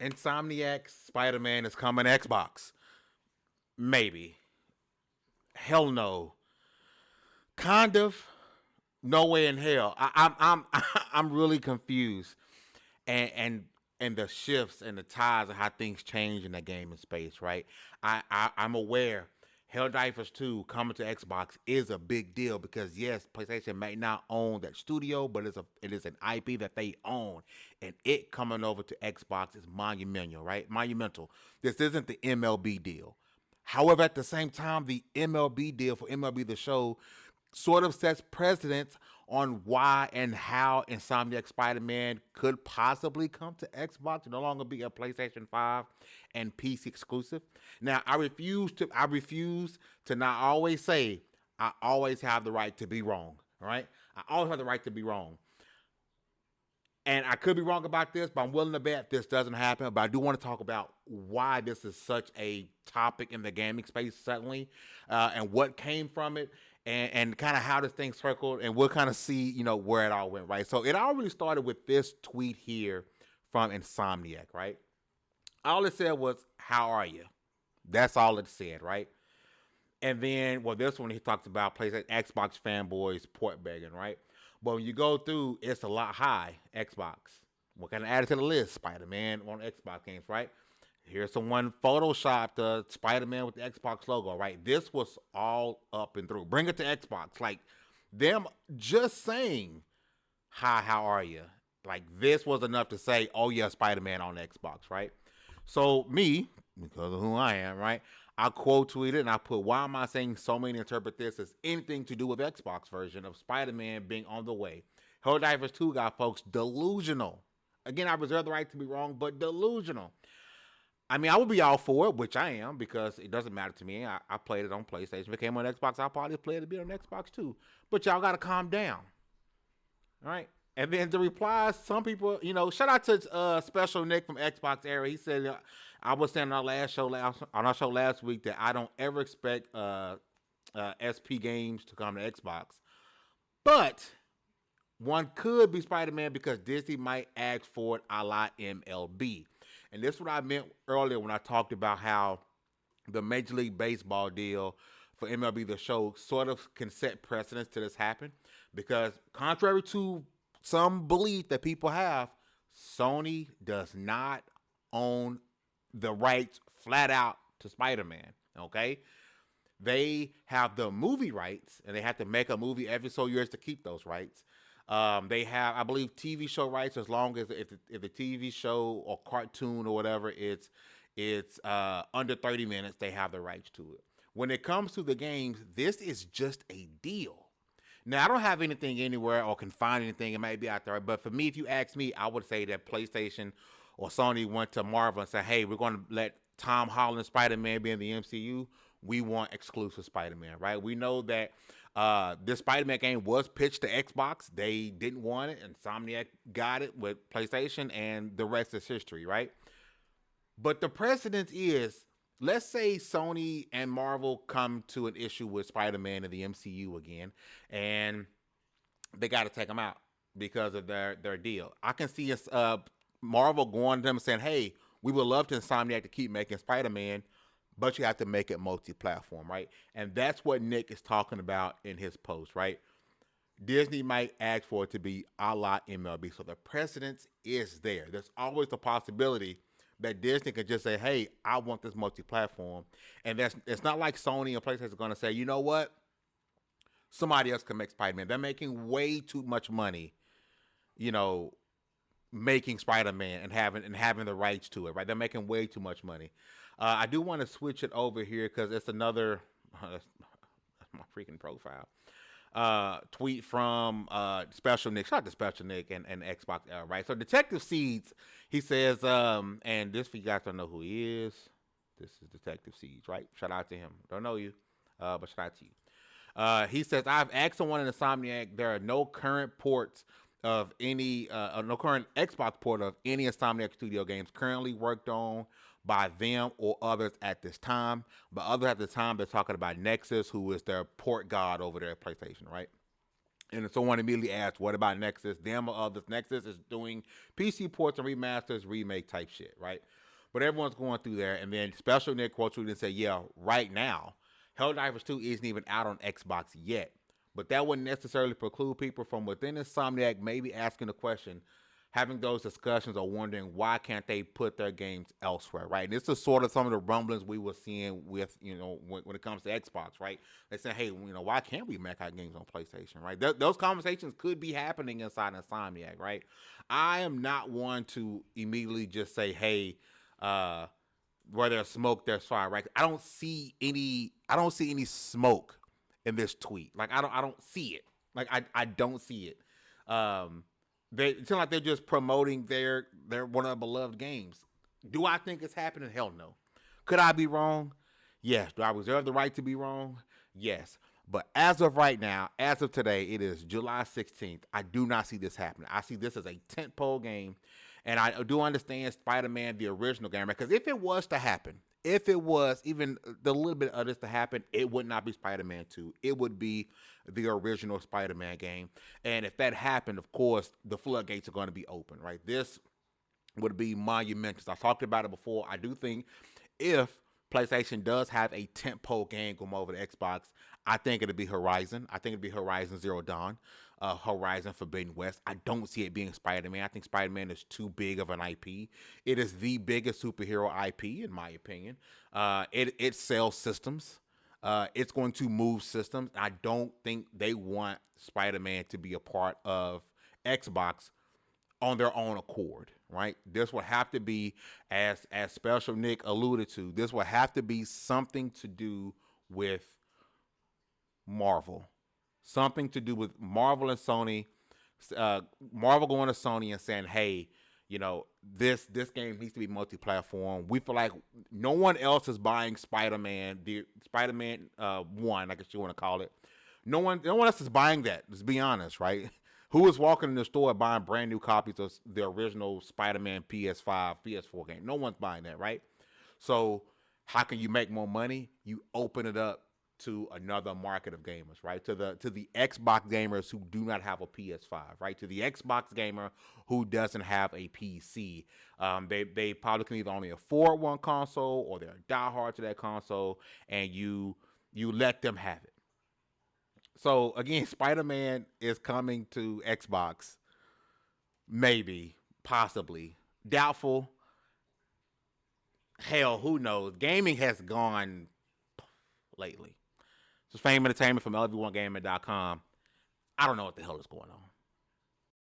Insomniac Spider-Man is coming to Xbox. Maybe. Hell no. Kind of. No way in hell. I'm really confused, and the shifts and the ties of how things change in the gaming space. Right. I'm aware. Helldivers 2 coming to Xbox is a big deal because yes, PlayStation may not own that studio, but it is an IP that they own, and it coming over to Xbox is monumental, right? Monumental. This isn't the MLB deal. However, at the same time, the MLB deal for MLB the show sort of sets precedence on why and how Insomniac Spider-Man could possibly come to Xbox, no longer be a PlayStation 5 and PC exclusive. Now, I refuse to not always say I always have the right to be wrong. All right? I always have the right to be wrong. And I could be wrong about this, but I'm willing to bet this doesn't happen. But I do want to talk about why this is such a topic in the gaming space suddenly, and what came from it, and kind of how this thing circled, and we'll kind of see, where it all went, right? So it all really started with this tweet here from Insomniac, right? All it said was, "How are you?" That's all it said, right? And then, well, this one he talks about PlayStation Xbox fanboys port begging, right? But when you go through, it's a lot high. Xbox. What kind of added to the list? Spider Man on Xbox games, right? Here's someone photoshopped Spider Man with the Xbox logo, right? This was all up and through. Bring it to Xbox. Like them just saying, "Hi, how are you?" Like this was enough to say, "Oh yeah, Spider Man on Xbox," right? So me, because of who I am, right? I quote tweeted and I put, "Why am I saying so many interpret this as anything to do with Xbox version of Spider-Man being on the way? Helldivers 2 got folks delusional." Again, I reserve the right to be wrong, but delusional. I mean, I would be all for it, which I am, because it doesn't matter to me. I played it on PlayStation. If it came on Xbox, I'll probably play it a bit on Xbox too. But y'all got to calm down. All right. And then the replies, some people, shout out to Special Nick from Xbox Era. He said, I was saying on our show last week that I don't ever expect SP games to come to Xbox, but one could be Spider Man because Disney might ask for it a la MLB. And this is what I meant earlier when I talked about how the Major League Baseball deal for MLB the show sort of can set precedence to this happen because contrary to some belief that people have, Sony does not own the rights flat out to Spider-Man. Okay, they have the movie rights, and they have to make a movie every so years to keep those rights. They have, I believe, TV show rights as long as if the TV show or cartoon or whatever it's under 30 minutes, they have the rights to it. When it comes to the games, this is just a deal. Now, I don't have anything anywhere or can find anything. It might be out there. But for me, if you ask me, I would say that PlayStation or Sony went to Marvel and said, "Hey, we're going to let Tom Holland Spider-Man be in the MCU. We want exclusive Spider-Man," right? We know that this Spider-Man game was pitched to Xbox. They didn't want it, and Insomniac got it with PlayStation, and the rest is history, right? But the precedent is, let's say Sony and Marvel come to an issue with Spider-Man in the MCU again, and they got to take them out because of their deal. I can see Marvel going to them and saying, "Hey, we would love to Insomniac to keep making Spider-Man, but you have to make it multi-platform," right? And that's what Nick is talking about in his post, right? Disney might ask for it to be a la MLB. So the precedence is there. There's always the possibility that Disney could just say, "Hey, I want this multi-platform," and it's not like Sony and PlayStation are going to say, "You know what? Somebody else can make Spider-Man." They're making way too much money, you know, making Spider-Man and having the rights to it, right? They're making way too much money. I do want to switch it over here because it's another. That's my freaking profile. Tweet from Special Nick. Shout out to Special Nick and Xbox, right? So Detective Seeds, he says, and this for you guys don't know who he is. This is Detective Seeds, right? Shout out to him. Don't know you, but shout out to you. He says, "I've asked someone in Insomniac. There are no current ports of any, no current Xbox port of any Insomniac Studio games currently worked on by them or others at this time. But others at the time, they're talking about Nexus, who is their port god over there at PlayStation, right?" And someone immediately asked, "What about Nexus?" Them or others. Nexus is doing PC ports and remasters, remake type shit, right? But everyone's going through there, and then Special Nick quotes you and say, "Yeah, right now, Helldivers 2 isn't even out on Xbox yet." But that wouldn't necessarily preclude people from within Insomniac maybe asking the question, having those discussions, or wondering why can't they put their games elsewhere, right? And this is sort of some of the rumblings we were seeing with, when it comes to Xbox, right? They say, hey, why can't we make our games on PlayStation, right? Those conversations could be happening inside Insomniac, right? I am not one to immediately just say, hey, where there's smoke, there's fire, right? I don't see any smoke in this tweet. Like I don't see it. Like I don't see it. It seems like they're just promoting their one of their beloved games. Do I think it's happening? Hell no. Could I be wrong? Yes. Do I reserve the right to be wrong? Yes. But as of right now, as of today, it is July 16th. I do not see this happening. I see this as a tentpole game. And I do understand Spider-Man, the original game, because if it was to happen, if it was even the little bit of this to happen, it would not be Spider-Man 2. It would be the original Spider-Man game. And if that happened, of course, the floodgates are going to be open, right? This would be monumental. I talked about it before. I do think if PlayStation does have a tentpole game come over to Xbox, I think it'll be Horizon. I think it'll be Horizon Zero Dawn, Horizon Forbidden West. I don't see it being Spider-Man. I think Spider-Man is too big of an IP. It is the biggest superhero IP, in my opinion. It sells systems. It's going to move systems. I don't think they want Spider-Man to be a part of Xbox on their own accord, right? This will have to be, as Special Nick alluded to, this will have to be something to do with Marvel. Something to do with Marvel and Sony. Marvel going to Sony and saying, hey, this game needs to be multi-platform. We feel like no one else is buying Spider-Man, the Spider-Man 1, I guess you want to call it. No one else is buying that. Let's be honest, right? Who is walking in the store buying brand new copies of the original Spider-Man PS5, PS4 game? No one's buying that, right? So how can you make more money? You open it up to another market of gamers, right? To the Xbox gamers who do not have a PS5, right? To the Xbox gamer who doesn't have a PC. They probably can either only afford one console, or they're diehard to that console, and you let them have it. So again, Spider-Man is coming to Xbox. Maybe, possibly, doubtful. Hell, who knows? Gaming has gone lately. This is Fame Entertainment from LV1Gaming.com. I don't know what the hell is going on.